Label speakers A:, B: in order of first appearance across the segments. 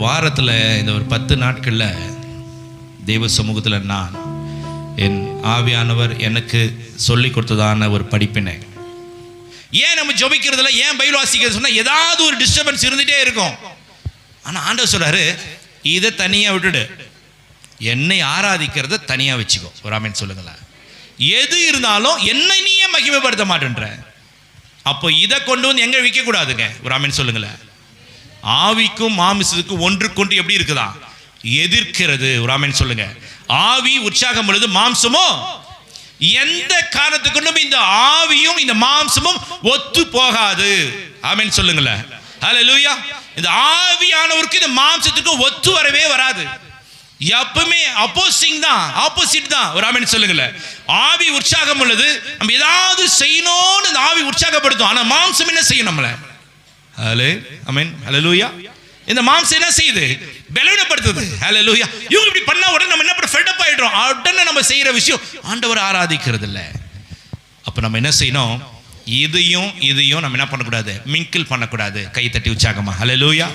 A: வாரத்தில் இந்த ஒரு 10 நாட்களில் தெய்வ சமூகத்தில் நான் என் ஆவியானவர் எனக்கு சொல்லி கொடுத்ததான ஒரு படிப்பினை. ஏன் நம்ம ஜெபிக்கிறதுல, ஏன் பைபிள் வாசிக்கிறது சொன்னால் ஏதாவது ஒரு டிஸ்டர்பன்ஸ் இருந்துகிட்டே இருக்கும். ஆனால் ஆண்டவர் சொல்கிறாரு, இதை தனியாக விட்டுடு, என்னை ஆராதிக்கிறத தனியாக வச்சுக்கோ. ஒரு ஆமென் சொல்லுங்களேன். எது இருந்தாலும் என்னை நீயே மகிமைப்படுத்த மாட்டேன்ற, அப்போ இதை கொண்டு வந்து எங்கே விற்கக்கூடாதுங்க. ஒரு ஆமென் சொல்லுங்களேன். ஆவிக்கும் மாமிசத்துக்கும் ஒன்றுக்கொன்று எப்படி இருக்குதா? எதிர்க்கிறது. ஒரு ஆமென் சொல்லுங்க. ஆவி உற்சாகம் பொழுது மாம்சமோ எந்த காரணத்துக்கு கொண்டும் இந்த ஆவியும் இந்த மாம்சமும் ஒத்து போகாது. ஆமென் சொல்லுங்களேன். ஹல்லேலூயா. இந்த ஆவியானவருக்கு இந்த மாம்சத்துக்கு ஒத்து வரவே வராது. எப்பவுமே ஆப்போசிட் தான். ஒரு ஆமென் சொல்லுங்களேன். ஆவி உற்சாகம் உள்ளது, நம்ம ஏதாவது செய்யணும்னு இந்த ஆவி உற்சாகப்படுத்தும். ஆனா மாம்சம் என்ன செய்யும் நம்மள? ஆமென் ஹல்லேலூயா. இந்த மாம்சம் என்ன செய்யுது? பலவீனப்படுத்துது. ஹல்லேலூயா. இவங்க இப்படி பண்ணா உடனே நம்ம என்ன ஃபெட் அப் ஆயிடுறோம். உடனே நம்ம செய்யற விஷயம் ஆண்டவரை ஆராதிக்கிறது இல்லை. அப்ப நம்ம என்ன செய்யணும்? இதையும் நம்ம என்ன பண்ணக்கூடாது? மிங்கிள் பண்ணக்கூடாது. கை தட்டி உற்சாகமா ஹல்லேலூயா.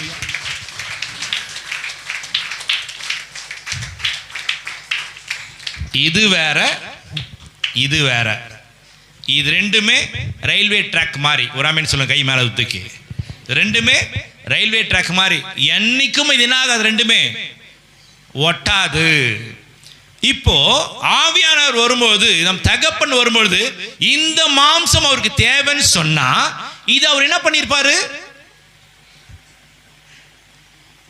A: இது வேற, இது வேற. இது ரெண்டுமே ரயில்வே ட்ராக் மாதிரி. ஒரு ஆமென் சொல்லுங்க. கை மேல தூக்கி. ரெண்டுமே ரயில்வே ட்ராக் மாதிரி. என்னைக்கும் இது என்ன ஆகாது? ரெண்டுமே ஒட்டாது. இப்போ ஆவியானவர் வரும்போது, நம் தகப்பன் வரும்போது, இந்த மாம்சம் அவருக்கு தேவைன்னு சொன்னா இது அவர் என்ன பண்ணிருப்பாரு?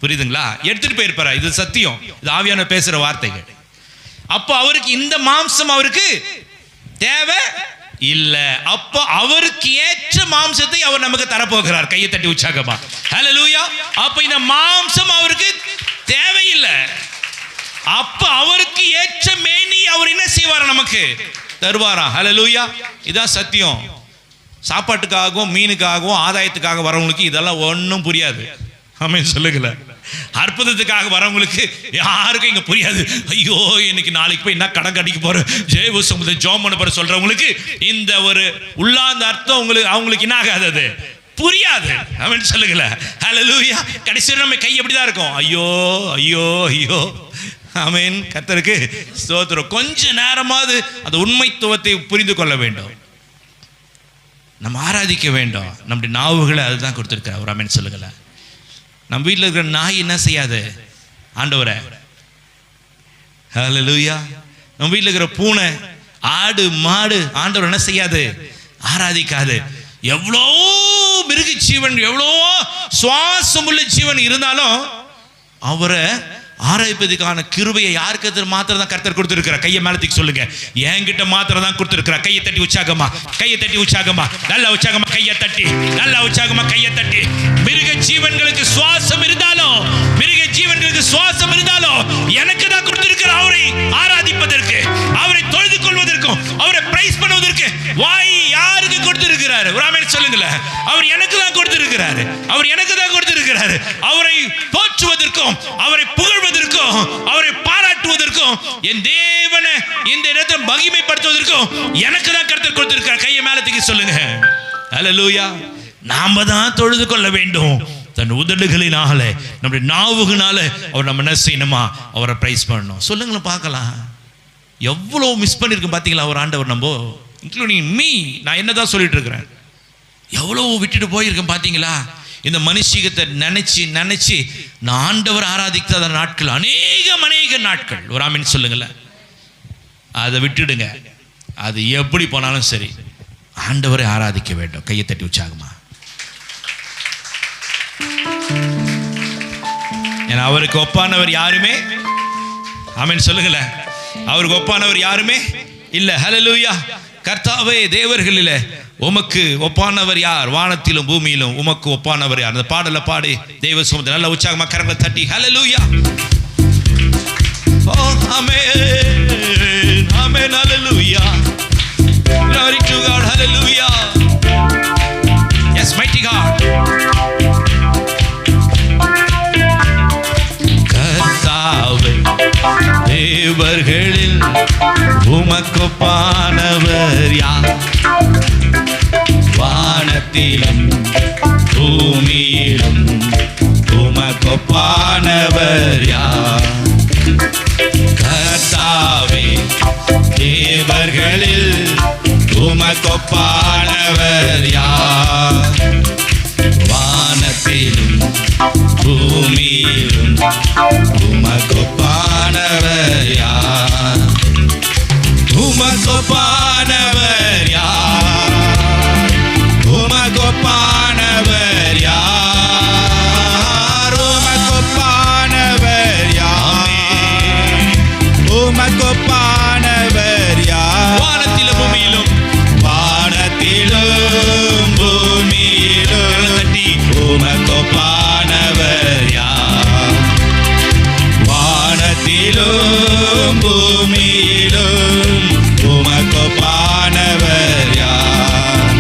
A: புரியுதுங்களா? எடுத்துட்டு போயிருப்பாரு. இது சத்தியம். இது ஆவியானவர் பேசுற வார்த்தைகள். அப்போ அவருக்கு இந்த மாம்சம் அவருக்கு தேவை இல்ல. அப்போ அவருக்கு ஏற்ற மாம்சத்தை அவர் நமக்கு தரப்போகிறார். கையை தட்டி உற்சாகமா ஹல்லேலூயா. அப்ப இந்த மாம்சம் அவருக்கு தேவையில்லை. அப்ப அவருக்கு ஏற்ற மேனி அவர் என்ன செய்வார்? நமக்கு தருவாரா? ஹல்லேலூயா. இதான் சத்தியம். சாப்பாட்டுக்காகவும் மீனுக்காகவும் ஆதாயத்துக்காக வரவங்களுக்கு இதெல்லாம் ஒன்றும் புரியாது. ஆமென் சொல்லுங்கள. அற்புதத்துக்காக வரவங்களுக்கு யாருக்கும் இங்க புரியாது. ஐயோ இன்னைக்கு நாளைக்கு போய் என்ன கடன் கடிக்க போற, ஜெயவு சமுதிர ஜோம் பண்ண போற சொல்றவங்களுக்கு இந்த ஒரு உள்ளாந்த அர்த்தம் அவங்களுக்கு என்ன ஆகாது? அது புரியாது. ஆமென் சொல்லுங்கள. ஹல்லேலூயா. கடைசியில் நம்ம கை எப்படிதான் இருக்கும்? ஐயோ ஐயோ ஐயோ. ஆமென். கர்த்தருக்கு ஸ்தோத்திரம். கொஞ்ச நேரமாவது அந்த உண்மைத்துவத்தை புரிந்து கொள்ள வேண்டும். நம்ம ஆராதிக்க வேண்டும். நம்முடைய நாவுகளை அதுதான் கொடுத்துருக்கார். ஒரு ஆமென் சொல்லுங்கள. நம்ம வீட்டில் இருக்கிற நாய் என்ன செய்யாது? ஆண்டவரை ஹல்லேலூயா. நம்ம வீட்டில் இருக்கிற பூனை, ஆடு, மாடு ஆண்டவர் என்ன செய்யாது? ஆராதிக்காது. எவ்வளோ மிருக ஜீவன், எவ்வளோ சுவாசம் உள்ள ஜீவன் இருந்தாலும் அவரை ஆராய்ப்பதுக்கான கிருபையை யாருக்கு மாத்திரம் தான் கர்த்தர் கொடுத்திருக்கிறார். கையை மேலத்துக்கு சொல்லுங்க. என்கிட்ட மாத்திரம் தான் கொடுத்திருக்கிறார். கையை தட்டி உற்சாகமா, கையை தட்டி உற்சாகமா, நல்ல உற்சாகமா கையை தட்டி, நல்ல உற்சாகமா கையை தட்டி. மிருக ஜீவன்களுக்கு சுவாசம் இருந்தாலும், மிருக ஜீவன்களுக்கு சுவாசம் இருந்தாலும் எனக்கு தான் கொடுத்திருக்கிறார். அவரை ஆராதிப்பதற்கு, அவரை தொழுது கொள்வதற்கும், அவரை பிரைஸ் பண்ணுவதற்கு வாய் யாருக்கு கொடுத்திருக்கிறார்? ஒரு ஆமென் சொல்லுங்களேன். அவர் எனக்கு தான் கொடுத்திருக்கிறார். அவர் எனக்கு தான் கொடுத்திருக்கிறார். அவரை போற்றுவதற்கும், அவரை புகழ்வதற்கும், அவரை பாராட்டுவதற்கும், என் தேவனை இந்த இடத்தை மகிமைப்படுத்துவதற்கும் எனக்கு தான் கர்த்தர் கொடுத்திருக்கிறார். கையை மேல தூக்கி சொல்லுங்க. ஹல்லேலூயா. நாம தான் தொழுது கொள்ள வேண்டும். தன் உதடுகளினால, நம்முடைய நாவுகளால அவர் நம்ம என்ன செய்யணுமா? அவரை பிரைஸ் பண்ணணும். சொல்லுங்களேன் பார்க்கலாம். எவ்வளோ மிஸ் பண்ணிருக்கு பார்த்தீங்களா ஒரு ஆண்டவர்? நம்ம இன்க்ளூடிங் மீ. நான் என்னதான் சொல்லிட்டு இருக்கிறேன். எவ்வளோ விட்டுட்டு போயிருக்கேன் பார்த்தீங்களா? இந்த மனுஷீகத்தை நினைச்சு நான் ஆண்டவர் ஆராதிக்காத நாட்கள் அநேக நாட்கள். ஒரு ஆமென் சொல்லுங்களேன். அதை விட்டுடுங்க. அது எப்படி போனாலும் சரி, ஆண்டவரை ஆராதிக்க வேண்டும். கையை தட்டி உற்சாகமா. ஏன்னா அவருக்கு ஒப்பானவர் யாருமே, ஆமென் சொல்லுங்களேன், அவருக்கு ஒப்பானவர் யாருமே இல்ல. ஹல்லேலூயா. கர்த்தாவே, தேவர்களில் உமக்கு ஒப்பானவர் யார்? வானத்திலும் பூமியிலும் உமக்கு ஒப்பானவர் யார்? அந்த பாடலை பாடி தேவ சமூகத்தில் நல்ல உற்சாகமா கரங்களை தட்டி ஹல்லேலூயா. Oh amen, amen, hallelujah, glory to God, hallelujah, yes mighty God. கர்த்தாவே, தேவர்களில் உமக்கு ஒப்பானவர் யார்? வானத்திலும் பூமியிலும்
B: உமக்கொப்பானவர் யார்? கர்த்தாவே, தேவர்களில் உமக்கொப்பானவர் யார்? வானத்திலும் பூமியிலும் உமக்கொப்பானவர் யார்? உமக்கொப்பானவர் யார்? உமக்கொப்பானவர் யார்? உமக்கொப்பானவர் யார்? உமக்கொப்பானவர் யார்?
A: வானத்திலும் பூமியிலும்,
B: வானத்திலும் பூமியிலும் உமக்கொப்பானவர் யார்? வானத்திலும் பூமியிலும் உமக்கொப்பானவர் யார்?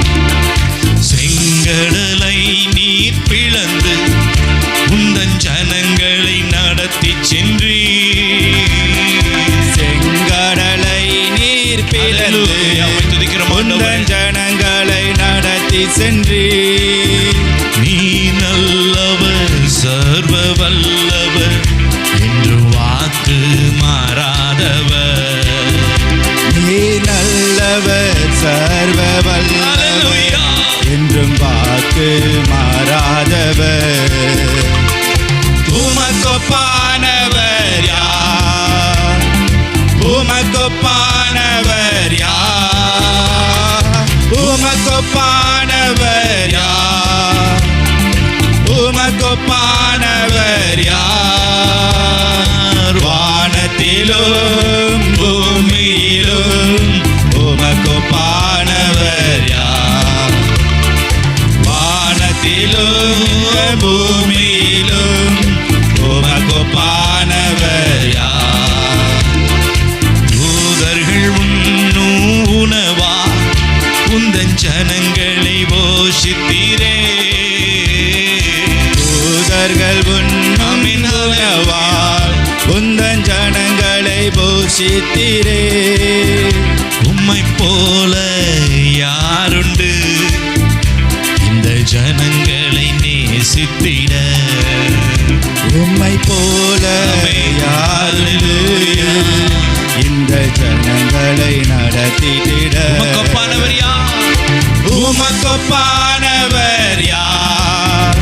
A: செங்கடலை நீர் பிளந்து உந்தன் ஜனங்களை நடத்தி சென்றீர்.
B: செங்கடலை நீர் பிளந்து உந்தன் ஜனங்களை நடத்தி சென்றீர்.
A: நீ நல்லவர், சர்வ வல்லவர், என்று வாக்கு மாறாதவர்.
B: நீ நல்லவர், சர்வ வல்லவர், என்றும் வாக்கு மாறாதவர். உமக்கொப்பானவர் யார்? உமக்கொப்பானவர் யார்? உமக்கொப்பானவர் யார்? உமக்கொப்பானவர் யார்? வானத்திலும் பூமியிலும் உமக்கொப்பானவர் யார்? வானத்திலும் பூமியிலும் உமக்கொப்பானவர் யார்?
A: தூதர்கள் உண்ணும் உணவா உந்தன் ஜனங்களை போஷித்தீரே.
B: தூதர்கள் உண்ணும் உணவால் உந்தன் ஜனங்களை போஷித்தீரே.
A: உம்மை போல யாருண்டு இந்த ஜனங்களை நேசித்திட?
B: உம்மை போல யாருண்டு இந்த ஜனங்களை நடத்திட?
A: உமக்கொப்பானவர் யார்?
B: உமக்கொப்பானவர் யார்?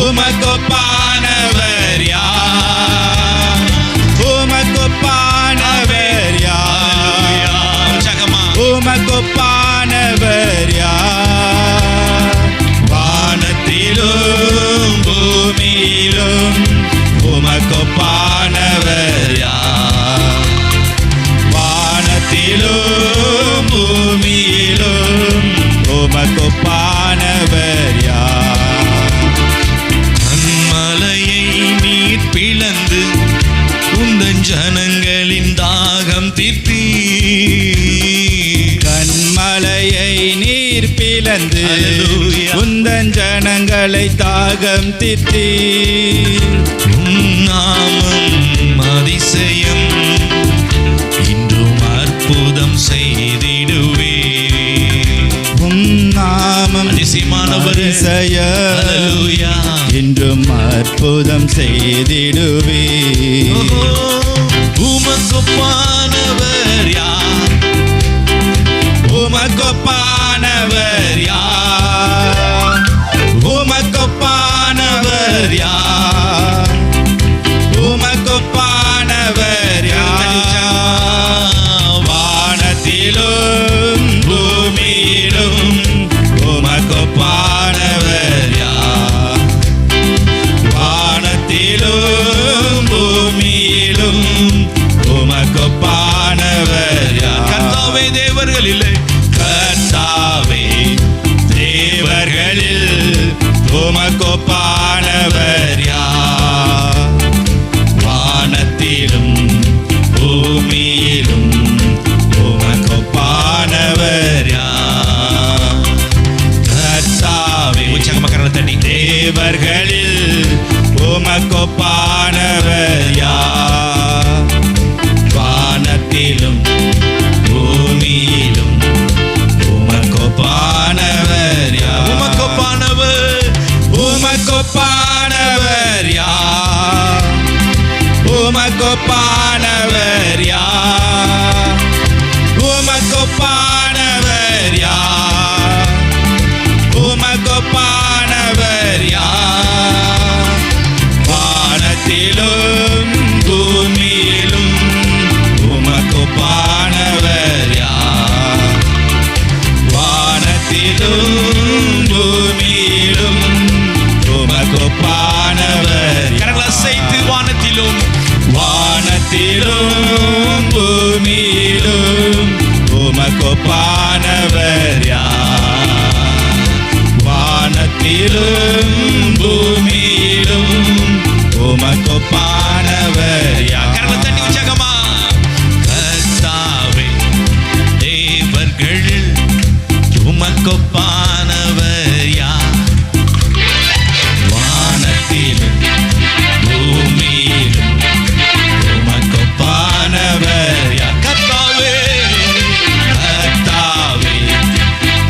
B: உமக்கொப்பானவர் யார்? உமக்கொப்பானவர் யார்?
A: உற்சாகமா.
B: உமக்கொப்பானவர் யார்? வானத்திலும் பூமியிலும் உமக்கொப்பானவர் யார்? வானத்திலும் பூமியிலும் உமக்கொப்பானவர் யார்?
A: கன்மலையை நீர் பிளந்து உந்தன் ஜனங்களின் தாகம் தீர்த்தீர்.
B: கன்மலையை நீர் பிளந்து
A: அல்லேலூயா.
B: உந்தன் ஜனங்களை தாகம் தீர்த்தீர்.
A: உம் நாமம் அதிசயம், இன்றும் அற்புதம் செய்திடுவே.
B: உம் நாமம்
A: அதிசயமானவர்,
B: அதிசயம்,
A: அல்லேலூயா.
B: இன்றும் அற்புதம் செய்திடுவே.
A: உமக்கொப்பானவர் யார்?
B: உமக்கொப்பானவர் யார்? உமக்கொப்பானவர் யார்? உமக்கொப்பானவர் யார்? வானத்திலும் பூமியிலும் உமக்கொப்பானவர் யார்? வானத்திலும் பூமியிலும் உமக்கொப்பானவர் யார்?
A: கர்த்தாவே, தேவர்களிலே
B: கர்த்தாவே, தேவர்களில் உமக்கொப்பானவர் யார்? வானத்திலும் பூமியிலும் உமக்கொப்பானவர் யார்? கர்த்தாவே,
A: உற்சாகமா கரங்களை தட்டி.
B: தேவர்களில் உமக்கொப்பானவர் யார்? வானத்திலும் பூமியிலும் உமக்கொப்பானவர் யார்?
A: உமக்கொப்பானவர்,
B: உமக்கொப்பானவர் பூமியிலும் உமக்கொப்பானவர்
A: கரங்களை அசைத்து வானத்திலும்
B: பூமியிலும் உமக்கொப்பானவர் யார்? வானத்திலும் பூமியிலும் உமக்கொப்பானவர் யார்?
A: கரங்களை தட்டி உற்சாகமா கர்த்தாவே தேவர்களில் உமக்கொப்பானவர் யார்? வானத்திலும் பூமியிலும் உமக்கொப்பானவர் யார்? கர்த்தாவே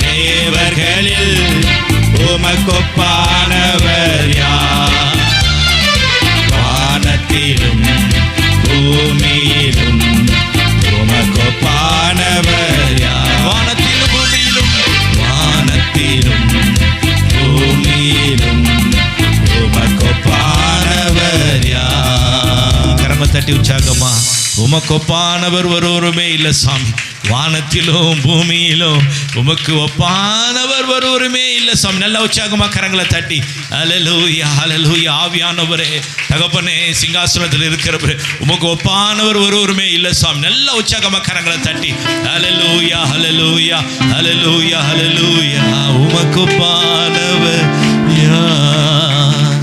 B: தேவர்களில் உமக்கொப்பானவர் யார்? வானத்திலும் பூமியிலும் உமக்கொப்பானவர் யார்?
A: வானத்திலும் பூமியிலும்
B: பூமியிலும் உமக்கொப்பானவர் யார்?
A: கரங்களை தட்டி உற்சாகமா உமக்கொப்பானவர் ஒருவருமே இல்லை சாமி. வானத்திலும் பூமியிலும் உமக்கு ஒப்பானவர் ஒருவருமே இல்லை சாமி. நல்ல உற்சாகமா கரங்களை தட்டி அல்லேலூயா அல்லேலூயா. ஆவியானவரே தகப்பனே சிங்காசனத்தில் இருக்கிறவரே உமக்கு ஒப்பானவர் ஒருவருமே இல்லை சாமி. நல்ல உற்சாகமா கரங்களை தட்டி அல்லேலூயா அல்லேலூயா அல்லேலூயா அல்லேலூயா. உமக்கு ஒப்பானவர் யார்?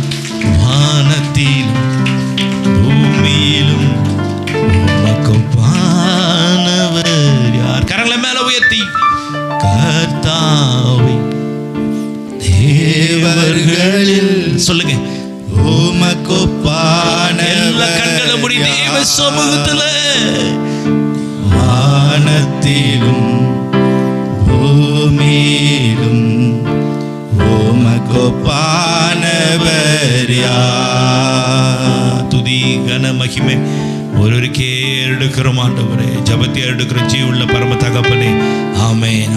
A: வானத்திலும் பூமியிலும் உமக்கொப்பானவர் யார்? கரங்களை மேல உயர்த்தி கர்த்தாவே தேவர்களில் சொல்லுங்க எல்லா கண்களை மூடி தேவ சமூகத்துல
B: வானத்திலும் பூமியிலும் உமக்கொப்பானவர் யார்?
A: துதி கன மகிமை ஒருவருக்கே எடுக்கிறோம் ஆண்டவரே. ஜபத்தை எடுக்கிற ஜீவுள்ள பரம தகப்பனே. ஆமென்.